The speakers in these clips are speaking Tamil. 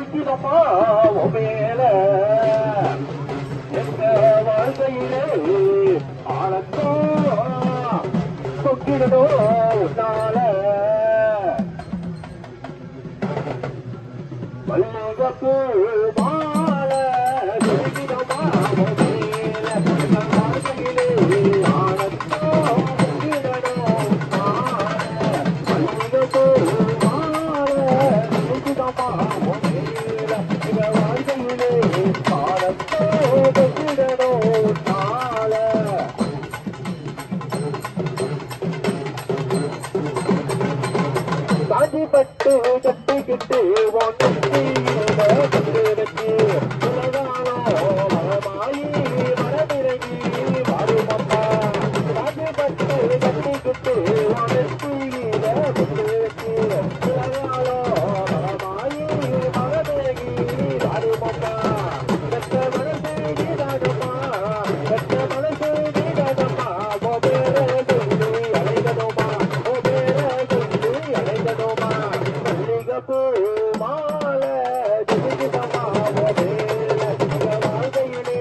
ஜெயிக்கிறமா மேல எங்க வாழ்க்கையிலே ஆனந்தம் கொக்கிடணும் உன்னால மல்லிகப்பு மாலை ஜெயிக்கிறமா மேல எங்க வாழ்க்கையிலே ஆனந்தம் கொக்கிடணும் மல்லிகப்பு மாலை ஜெயிக்கிறமா மேல எங்க வாழ்க்கையிலே ஆனந்தம் கொக்கிடணும் காஞ்சிப்பட்டு கட்டிக்கிட்டு உலகாலி மரமிறங்கி வருமப்பா காஞ்சிப்பட்டு கட்டிக்கிட்டு உலகாலோ மரமாயி மரமிறங்கி வருமப்பா கட்ட மனசு நீடாதம்மா கட்ட மனசு நீடாதம்மா பேர சொல்லி அழைக்கணுமா பேர சொல்லி அழைக்கணுமா மல்லிகப்பூ மாலை ஜெயிக்கிறமா மேல வாழ்க்கையிலே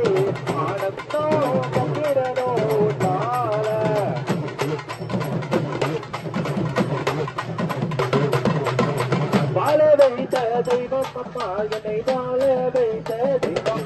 ஆனந்தம் கொக்கிடணும் நாள வாழ வைத்த தெய்வம் அம்மா என்னை வாழ வைத்த தெய்வம்